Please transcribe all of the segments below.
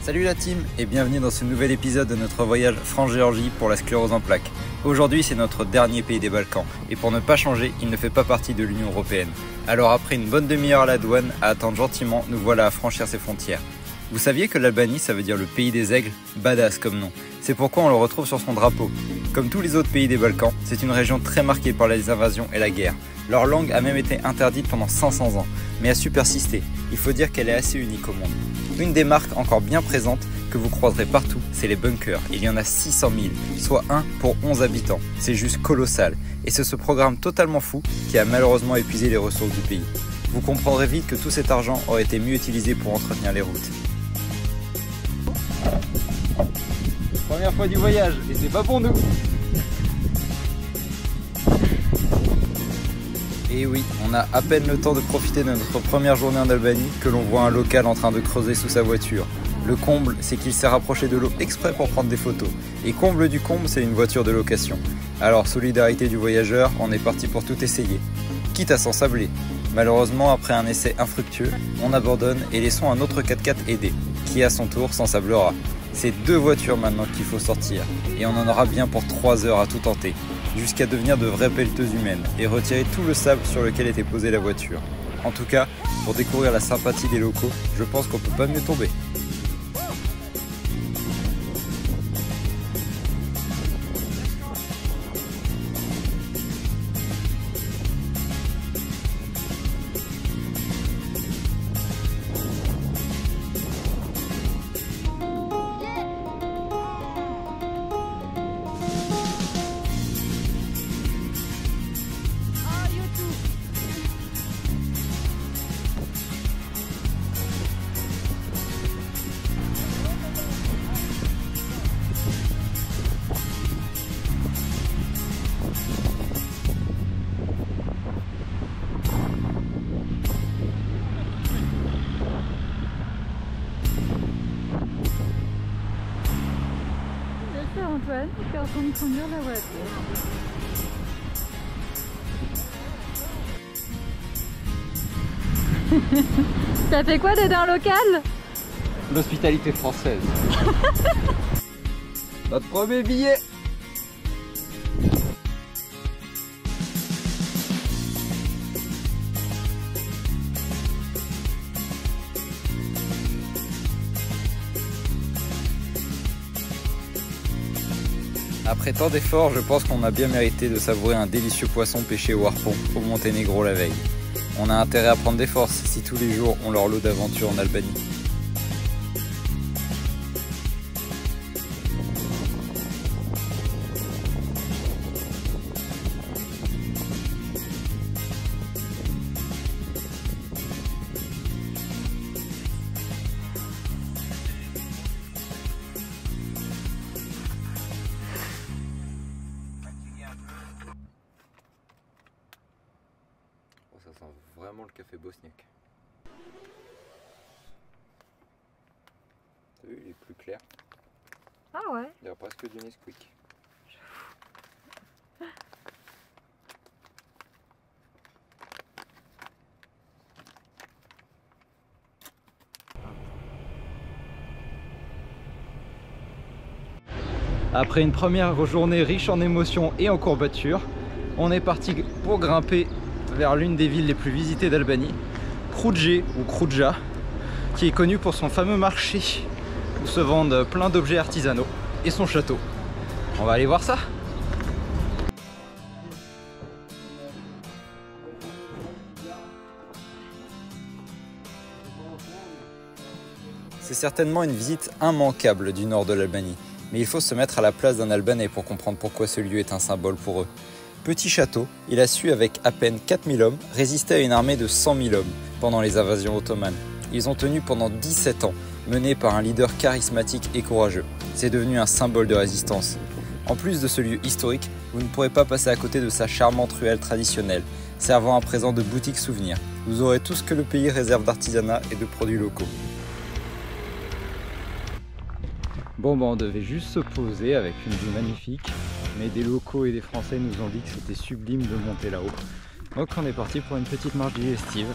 Salut la team et bienvenue dans ce nouvel épisode de notre voyage France-Géorgie pour la sclérose en plaques. Aujourd'hui c'est notre dernier pays des Balkans et pour ne pas changer, il ne fait pas partie de l'Union Européenne. Alors après une bonne demi-heure à la douane, à attendre gentiment, nous voilà à franchir ses frontières. Vous saviez que l'Albanie ça veut dire le pays des aigles? Badass comme nom. C'est pourquoi on le retrouve sur son drapeau. Comme tous les autres pays des Balkans, c'est une région très marquée par les invasions et la guerre. Leur langue a même été interdite pendant 500 ans, mais a su persister. Il faut dire qu'elle est assez unique au monde. Une des marques encore bien présentes que vous croiserez partout, c'est les bunkers. Il y en a 600 000, soit 1 pour 11 habitants. C'est juste colossal. Et c'est ce programme totalement fou qui a malheureusement épuisé les ressources du pays. Vous comprendrez vite que tout cet argent aurait été mieux utilisé pour entretenir les routes. Première fois du voyage, et c'est pas pour nous. Et oui, on a à peine le temps de profiter de notre première journée en Albanie que l'on voit un local en train de creuser sous sa voiture. Le comble, c'est qu'il s'est rapproché de l'eau exprès pour prendre des photos. Et comble du comble, c'est une voiture de location. Alors, solidarité du voyageur, on est parti pour tout essayer. Quitte à s'ensabler. Malheureusement, après un essai infructueux, on abandonne et laissons un autre 4x4 aider, qui à son tour s'ensablera. C'est 2 voitures maintenant qu'il faut sortir, et on en aura bien pour 3 heures à tout tenter, jusqu'à devenir de vraies pelleteuses humaines et retirer tout le sable sur lequel était posée la voiture. En tout cas, pour découvrir la sympathie des locaux, je pense qu'on peut pas mieux tomber. Antoine qui est en train de conduire la voiture. Ça fait quoi d'être un local? L'hospitalité française. Notre premier billet. Après tant d'efforts, je pense qu'on a bien mérité de savourer un délicieux poisson pêché au harpon au Monténégro la veille. On a intérêt à prendre des forces si tous les jours ont leur lot d'aventures en Albanie. Ça sent vraiment le café bosniaque. T'as vu, il est plus clair. Ah ouais. Il y a presque du Nesquik. Après une première journée riche en émotions et en courbatures, on est parti pour grimper vers l'une des villes les plus visitées d'Albanie, Krujë ou Krudja, qui est connue pour son fameux marché où se vendent plein d'objets artisanaux et son château. On va aller voir ça. C'est certainement une visite immanquable du nord de l'Albanie, mais il faut se mettre à la place d'un Albanais pour comprendre pourquoi ce lieu est un symbole pour eux. Petit château, il a su avec à peine 4000 hommes résister à une armée de 100 000 hommes pendant les invasions ottomanes. Ils ont tenu pendant 17 ans, menés par un leader charismatique et courageux. C'est devenu un symbole de résistance. En plus de ce lieu historique, vous ne pourrez pas passer à côté de sa charmante ruelle traditionnelle, servant à présent de boutique souvenir. Vous aurez tout ce que le pays réserve d'artisanat et de produits locaux. Bon, on devait juste se poser avec une vue magnifique, mais des locaux et des Français nous ont dit que c'était sublime de monter là-haut. Donc on est parti pour une petite marche digestive.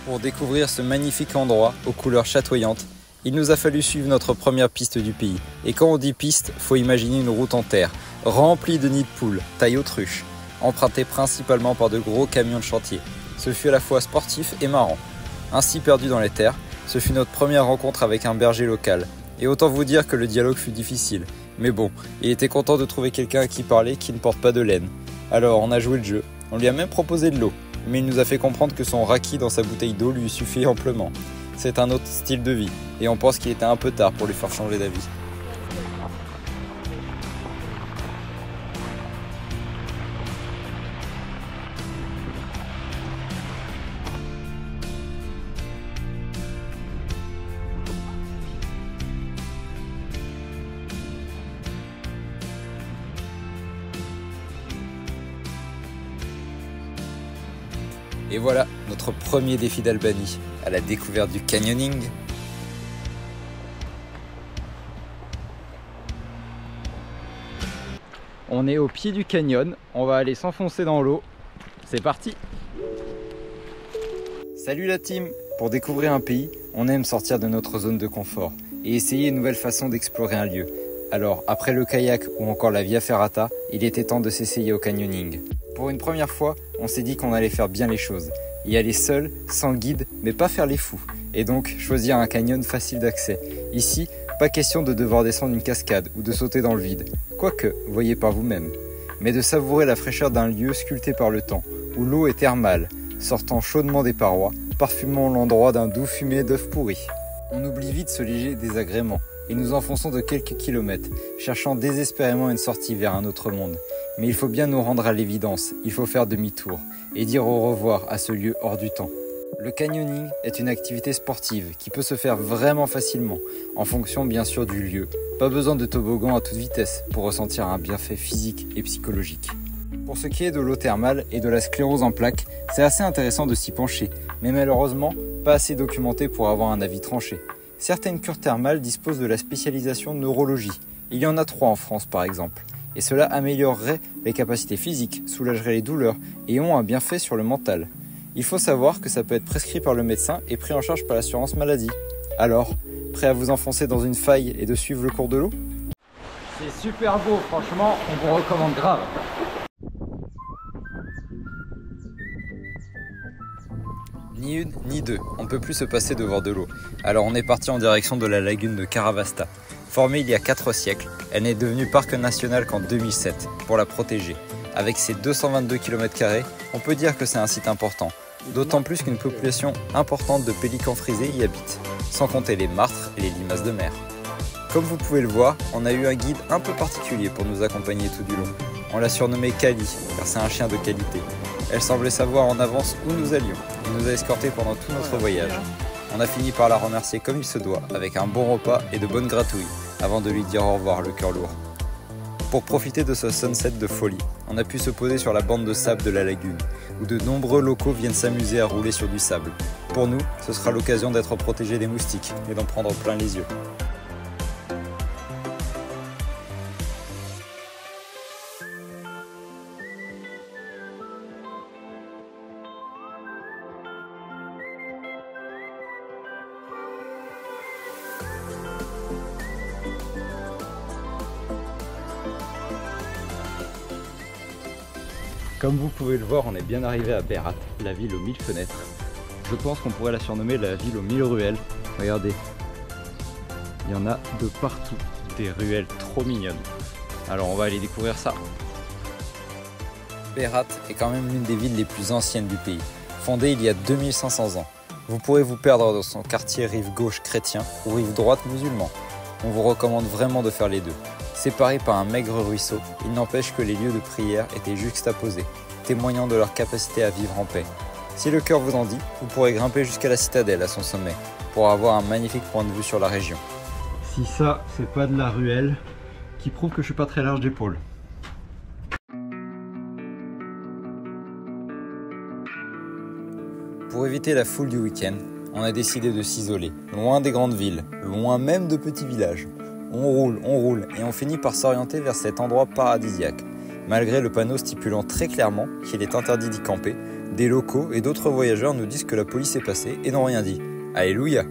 Pour découvrir ce magnifique endroit aux couleurs chatoyantes, il nous a fallu suivre notre première piste du pays. Et quand on dit piste, faut imaginer une route en terre, remplie de nids de poules, taille autruche, empruntée principalement par de gros camions de chantier. Ce fut à la fois sportif et marrant. Ainsi perdu dans les terres, ce fut notre première rencontre avec un berger local. Et autant vous dire que le dialogue fut difficile. Mais bon, il était content de trouver quelqu'un à qui parler qui ne porte pas de laine. Alors on a joué le jeu, on lui a même proposé de l'eau. Mais il nous a fait comprendre que son raki dans sa bouteille d'eau lui suffit amplement. C'est un autre style de vie, et on pense qu'il était un peu tard pour lui faire changer d'avis. Et voilà notre premier défi d'Albanie, à la découverte du canyoning. On est au pied du canyon, on va aller s'enfoncer dans l'eau. C'est parti! Salut la team! Pour découvrir un pays, on aime sortir de notre zone de confort et essayer une nouvelle façon d'explorer un lieu. Alors, après le kayak ou encore la via ferrata, il était temps de s'essayer au canyoning. Pour une première fois, on s'est dit qu'on allait faire bien les choses. Y aller seul, sans guide, mais pas faire les fous. Et donc, choisir un canyon facile d'accès. Ici, pas question de devoir descendre une cascade ou de sauter dans le vide. Quoique, voyez par vous-même. Mais de savourer la fraîcheur d'un lieu sculpté par le temps, où l'eau est thermale, sortant chaudement des parois, parfumant l'endroit d'un doux fumet d'œufs pourris. On oublie vite ce léger désagrément, et nous enfonçons de quelques kilomètres, cherchant désespérément une sortie vers un autre monde. Mais il faut bien nous rendre à l'évidence, il faut faire demi-tour et dire au revoir à ce lieu hors du temps. Le canyoning est une activité sportive qui peut se faire vraiment facilement, en fonction bien sûr du lieu. Pas besoin de toboggan à toute vitesse pour ressentir un bienfait physique et psychologique. Pour ce qui est de l'eau thermale et de la sclérose en plaques, c'est assez intéressant de s'y pencher, mais malheureusement pas assez documenté pour avoir un avis tranché. Certaines cures thermales disposent de la spécialisation neurologie. Il y en a 3 en France par exemple. Et cela améliorerait les capacités physiques, soulagerait les douleurs et ont un bienfait sur le mental. Il faut savoir que ça peut être prescrit par le médecin et pris en charge par l'assurance maladie. Alors, prêt à vous enfoncer dans une faille et de suivre le cours de l'eau ? C'est super beau, franchement, on vous recommande grave. Ni une ni deux, on ne peut plus se passer devant de l'eau. Alors on est parti en direction de la lagune de Karavasta. Formée il y a 4 siècles, elle n'est devenue parc national qu'en 2007 pour la protéger. Avec ses 222 km², on peut dire que c'est un site important, d'autant plus qu'une population importante de pélicans frisés y habite, sans compter les martres et les limaces de mer. Comme vous pouvez le voir, on a eu un guide un peu particulier pour nous accompagner tout du long. On l'a surnommé Kali, car c'est un chien de qualité. Elle semblait savoir en avance où nous allions et nous a escortés pendant tout notre voyage. On a fini par la remercier comme il se doit, avec un bon repas et de bonnes gratouilles, avant de lui dire au revoir le cœur lourd. Pour profiter de ce sunset de folie, on a pu se poser sur la bande de sable de la lagune, où de nombreux locaux viennent s'amuser à rouler sur du sable. Pour nous, ce sera l'occasion d'être protégés des moustiques et d'en prendre plein les yeux. Comme vous pouvez le voir, on est bien arrivé à Berat, la ville aux 1000 fenêtres. Je pense qu'on pourrait la surnommer la ville aux 1000 ruelles. Regardez, il y en a de partout, des ruelles trop mignonnes. Alors on va aller découvrir ça. Berat est quand même l'une des villes les plus anciennes du pays, fondée il y a 2500 ans. Vous pourrez vous perdre dans son quartier rive gauche chrétien ou rive droite musulman. On vous recommande vraiment de faire les deux. Séparés par un maigre ruisseau, il n'empêche que les lieux de prière étaient juxtaposés, témoignant de leur capacité à vivre en paix. Si le cœur vous en dit, vous pourrez grimper jusqu'à la citadelle à son sommet, pour avoir un magnifique point de vue sur la région. Si ça, c'est pas de la ruelle, qui prouve que je suis pas très large d'épaule. Pour éviter la foule du week-end, on a décidé de s'isoler, loin des grandes villes, loin même de petits villages. On roule et on finit par s'orienter vers cet endroit paradisiaque. Malgré le panneau stipulant très clairement qu'il est interdit d'y camper, Des locaux et d'autres voyageurs nous disent que la police est passée et n'ont rien dit. Alléluia!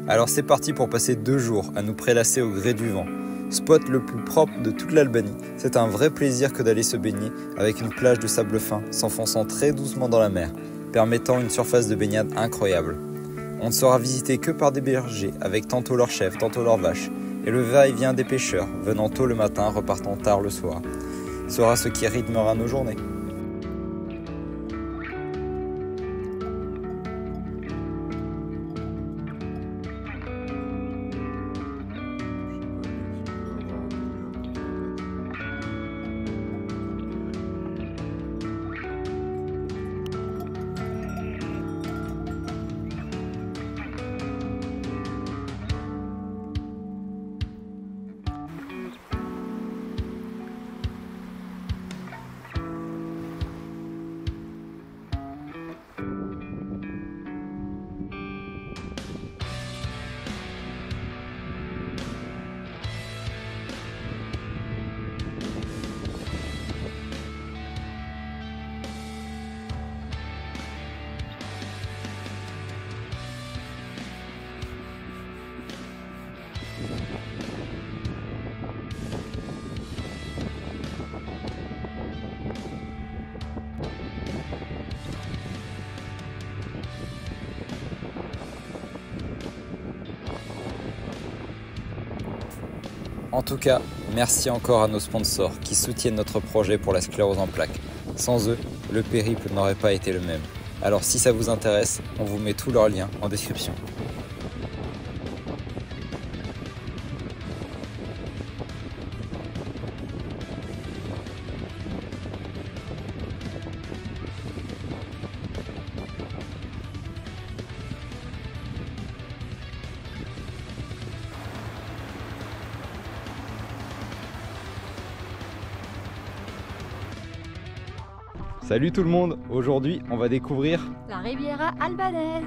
Alors c'est parti pour passer 2 jours à nous prélasser au gré du vent. Spot le plus propre de toute l'Albanie, c'est un vrai plaisir que d'aller se baigner avec une plage de sable fin s'enfonçant très doucement dans la mer, permettant une surface de baignade incroyable. On ne sera visité que par des bergers avec tantôt leurs chèvres, tantôt leurs vaches, et le va-et-vient des pêcheurs, venant tôt le matin, repartant tard le soir, sera ce qui rythmera nos journées. En tout cas, merci encore à nos sponsors qui soutiennent notre projet pour la sclérose en plaques. Sans eux, le périple n'aurait pas été le même. Alors si ça vous intéresse, on vous met tous leurs liens en description. Salut tout le monde, aujourd'hui on va découvrir La Riviera albanaise.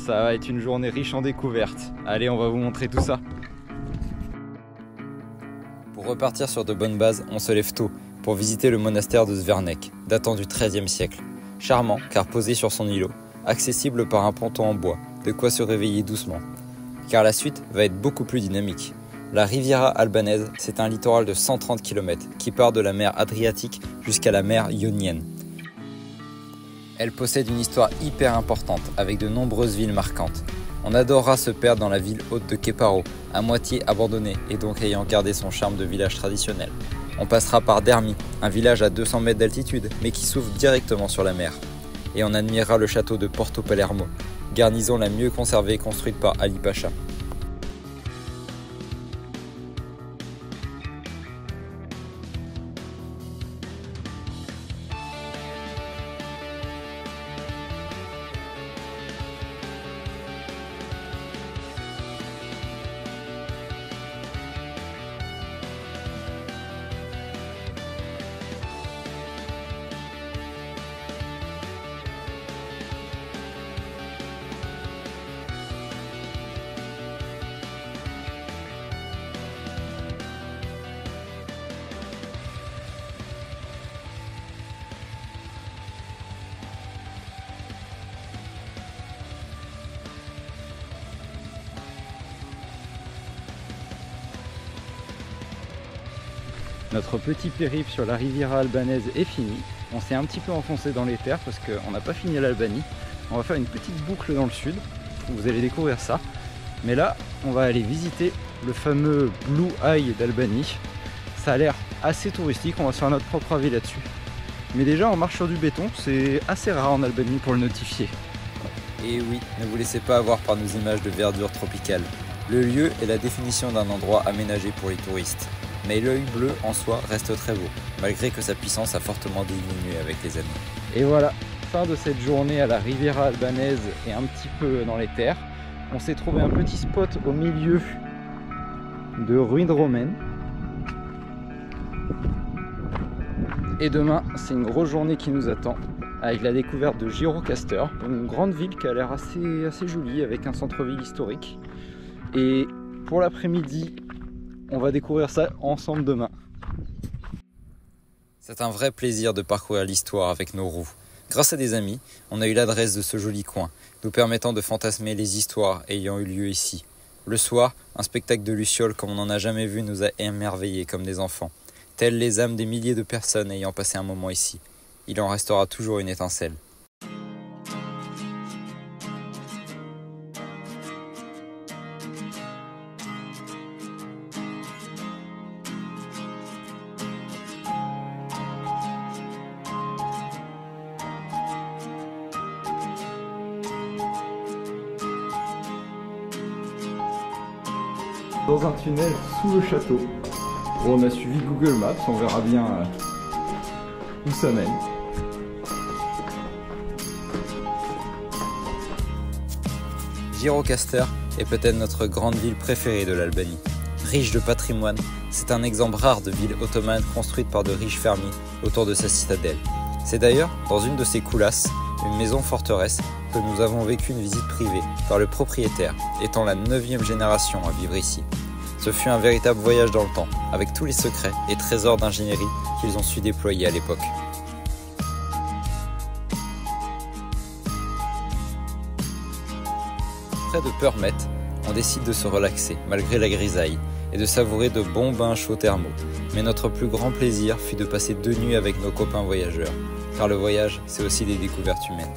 Ça va être une journée riche en découvertes. Allez, on va vous montrer tout ça. Pour repartir sur de bonnes bases, on se lève tôt pour visiter le monastère de Zvernek, datant du XIIIe siècle. Charmant car posé sur son îlot, accessible par un ponton en bois, de quoi se réveiller doucement. Car la suite va être beaucoup plus dynamique. La Riviera albanaise, c'est un littoral de 130 km qui part de la mer Adriatique jusqu'à la mer Ionienne. Elle possède une histoire hyper importante avec de nombreuses villes marquantes. On adorera se perdre dans la ville haute de Keparo, à moitié abandonnée et donc ayant gardé son charme de village traditionnel. On passera par Dermi, un village à 200 mètres d'altitude mais qui s'ouvre directement sur la mer. Et on admirera le château de Porto Palermo, garnison la mieux conservée construite par Ali Pacha. Notre petit périple sur la Riviera albanaise est fini. On s'est un petit peu enfoncé dans les terres parce qu'on n'a pas fini l'Albanie. On va faire une petite boucle dans le sud, vous allez découvrir ça. Mais là, on va aller visiter le fameux Blue Eye d'Albanie. Ça a l'air assez touristique, on va se faire notre propre avis là-dessus. Mais déjà, on marche sur du béton, c'est assez rare en Albanie pour le notifier. Et oui, ne vous laissez pas avoir par nos images de verdure tropicale. Le lieu est la définition d'un endroit aménagé pour les touristes. Mais l'œil bleu en soi reste très beau, malgré que sa puissance a fortement diminué avec les années. Et voilà, fin de cette journée à la Riviera albanaise et un petit peu dans les terres. On s'est trouvé un petit spot au milieu de ruines romaines. Et demain, c'est une grosse journée qui nous attend, avec la découverte de Gjirokastër, une grande ville qui a l'air assez jolie, avec un centre-ville historique. Et pour l'après-midi, on va découvrir ça ensemble demain. C'est un vrai plaisir de parcourir l'histoire avec nos roues, Grâce à des amis, on a eu l'adresse de ce joli coin, nous permettant de fantasmer les histoires ayant eu lieu ici. Le soir, un spectacle de lucioles comme on n'en a jamais vu nous a émerveillés comme des enfants, telles les âmes des milliers de personnes ayant passé un moment ici. Il en restera toujours une étincelle. Dans un tunnel sous le château. Bon, on a suivi Google Maps, on verra bien où ça mène. Gjirokastër est peut-être notre grande ville préférée de l'Albanie. Riche de patrimoine, c'est un exemple rare de ville ottomane construite par de riches fermiers autour de sa citadelle. C'est d'ailleurs dans une de ces coulasses, une maison forteresse, que nous avons vécu une visite privée par le propriétaire, étant la 9e génération à vivre ici. Ce fut un véritable voyage dans le temps, avec tous les secrets et trésors d'ingénierie qu'ils ont su déployer à l'époque. Près de Përmet, on décide de se relaxer malgré la grisaille et de savourer de bons bains chauds thermaux. Mais notre plus grand plaisir fut de passer 2 nuits avec nos copains voyageurs, car le voyage, c'est aussi des découvertes humaines.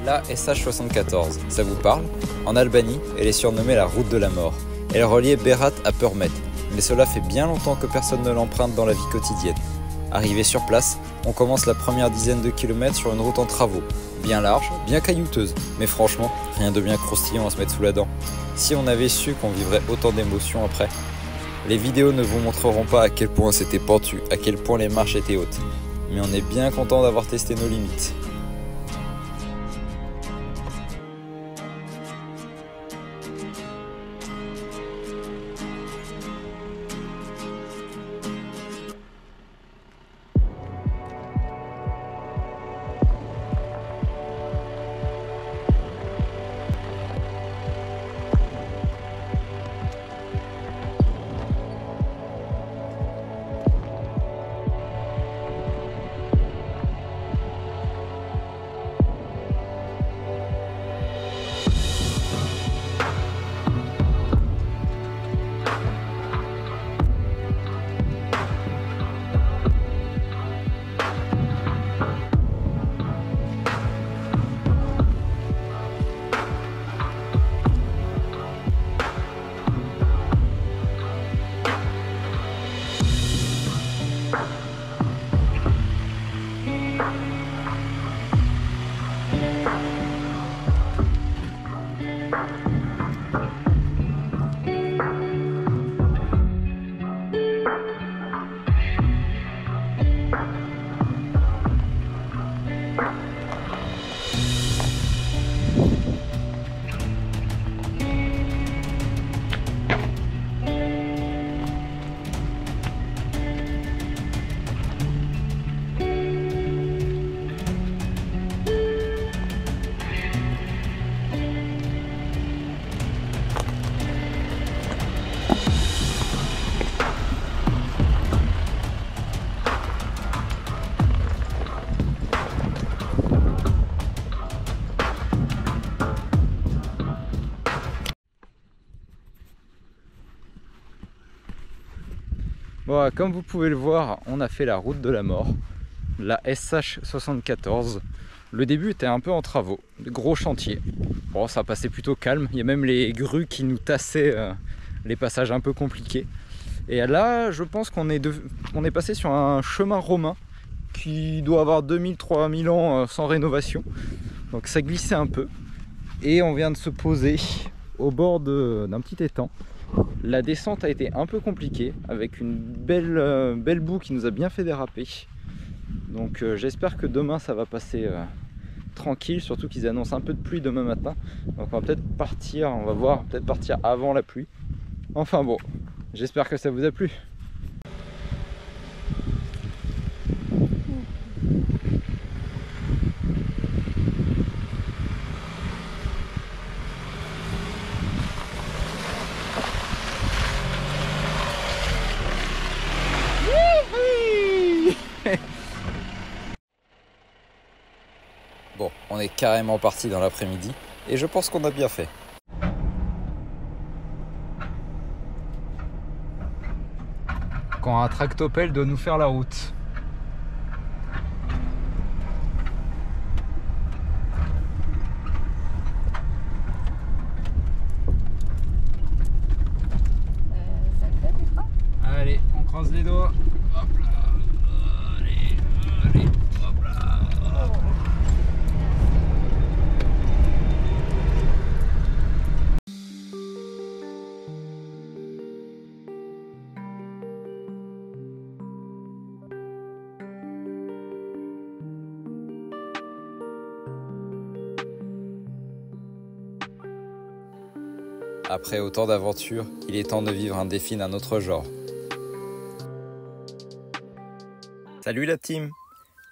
La SH74, ça vous parle? En Albanie, elle est surnommée la route de la mort. Elle reliait Berat à Përmet, mais cela fait bien longtemps que personne ne l'emprunte dans la vie quotidienne. Arrivé sur place, on commence la première dizaine de kilomètres sur une route en travaux, bien large, bien caillouteuse, mais franchement, rien de bien croustillant à se mettre sous la dent. Si on avait su qu'on vivrait autant d'émotions après. Les vidéos ne vous montreront pas à quel point c'était pentu, à quel point les marches étaient hautes, mais on est bien content d'avoir testé nos limites. Bon, comme vous pouvez le voir, on a fait la route de la mort, la SH74. Le début était un peu en travaux, de gros chantiers. Bon, ça passait plutôt calme, il y a même les grues qui nous tassaient les passages un peu compliqués. Et là, je pense qu'on est passé sur un chemin romain qui doit avoir 2000-3000 ans sans rénovation. Donc ça glissait un peu. Et on vient de se poser au bord d'un petit étang. La descente a été un peu compliquée avec une belle boue qui nous a bien fait déraper. Donc j'espère que demain ça va passer tranquille, surtout qu'ils annoncent un peu de pluie demain matin. Donc on va peut-être partir, on va voir, peut-être partir avant la pluie. Enfin bon, j'espère que ça vous a plu. On est carrément parti dans l'après-midi et je pense qu'on a bien fait. Quand un tractopelle doit nous faire la route. Ça te fait, tu crois? Allez, on croise les doigts. Hop là. Allez, hop là. Après autant d'aventures, il est temps de vivre un défi d'un autre genre. Salut la team!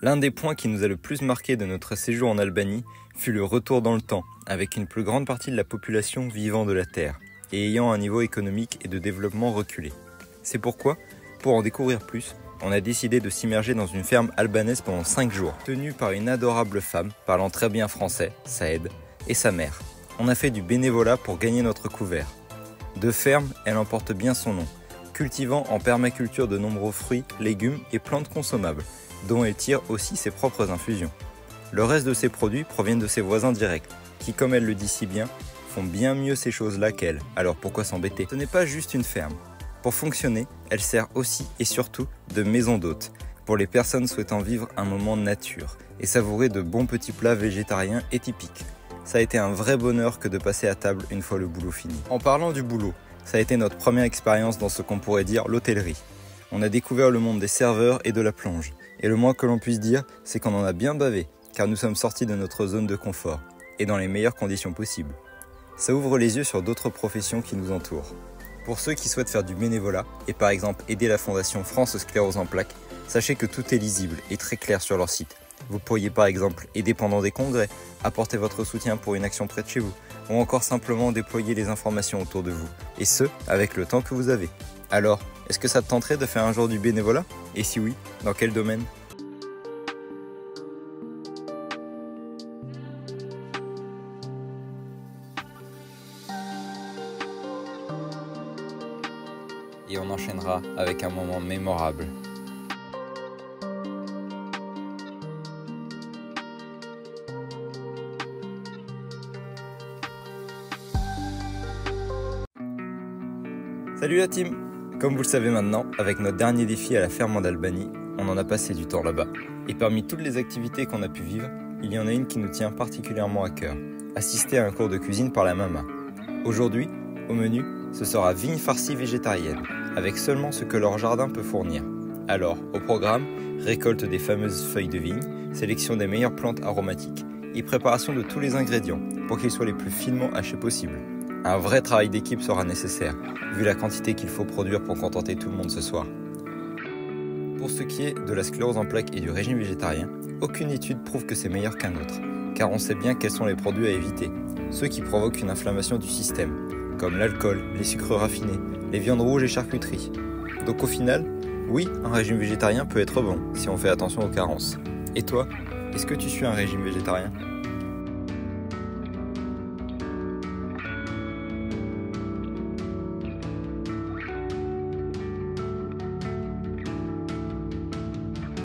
L'un des points qui nous a le plus marqué de notre séjour en Albanie fut le retour dans le temps, avec une plus grande partie de la population vivant de la terre et ayant un niveau économique et de développement reculé. C'est pourquoi, pour en découvrir plus, on a décidé de s'immerger dans une ferme albanaise pendant 5 jours, tenue par une adorable femme parlant très bien français, Saed, et sa mère. On a fait du bénévolat pour gagner notre couvert. De ferme, elle en porte bien son nom, cultivant en permaculture de nombreux fruits, légumes et plantes consommables, dont elle tire aussi ses propres infusions. Le reste de ses produits proviennent de ses voisins directs, qui, comme elle le dit si bien, font bien mieux ces choses-là qu'elle, alors pourquoi s'embêter? Ce n'est pas juste une ferme. Pour fonctionner, elle sert aussi et surtout de maison d'hôte, pour les personnes souhaitant vivre un moment de nature et savourer de bons petits plats végétariens et typiques. Ça a été un vrai bonheur que de passer à table une fois le boulot fini. En parlant du boulot, ça a été notre première expérience dans ce qu'on pourrait dire l'hôtellerie. On a découvert le monde des serveurs et de la plonge. Et le moins que l'on puisse dire, c'est qu'on en a bien bavé, car nous sommes sortis de notre zone de confort, et dans les meilleures conditions possibles. Ça ouvre les yeux sur d'autres professions qui nous entourent. Pour ceux qui souhaitent faire du bénévolat, et par exemple aider la fondation France Sclérose en Plaques, sachez que tout est lisible et très clair sur leur site. Vous pourriez par exemple aider pendant des congrès, apporter votre soutien pour une action près de chez vous, ou encore simplement déployer les informations autour de vous, et ce, avec le temps que vous avez. Alors, est-ce que ça te tenterait de faire un jour du bénévolat? Et si oui, dans quel domaine? Et on enchaînera avec un moment mémorable. Salut la team! Comme vous le savez maintenant, avec notre dernier défi à la ferme en Albanie, on en a passé du temps là-bas. Et parmi toutes les activités qu'on a pu vivre, il y en a une qui nous tient particulièrement à cœur. Assister à un cours de cuisine par la mama. Aujourd'hui, au menu, ce sera vigne farcie végétarienne, avec seulement ce que leur jardin peut fournir. Alors, au programme, récolte des fameuses feuilles de vigne, sélection des meilleures plantes aromatiques et préparation de tous les ingrédients pour qu'ils soient les plus finement hachés possible. Un vrai travail d'équipe sera nécessaire, vu la quantité qu'il faut produire pour contenter tout le monde ce soir. Pour ce qui est de la sclérose en plaques et du régime végétarien, aucune étude prouve que c'est meilleur qu'un autre, car on sait bien quels sont les produits à éviter, ceux qui provoquent une inflammation du système, comme l'alcool, les sucres raffinés, les viandes rouges et charcuteries. Donc au final, oui, un régime végétarien peut être bon, si on fait attention aux carences. Et toi, est-ce que tu suis un régime végétarien ?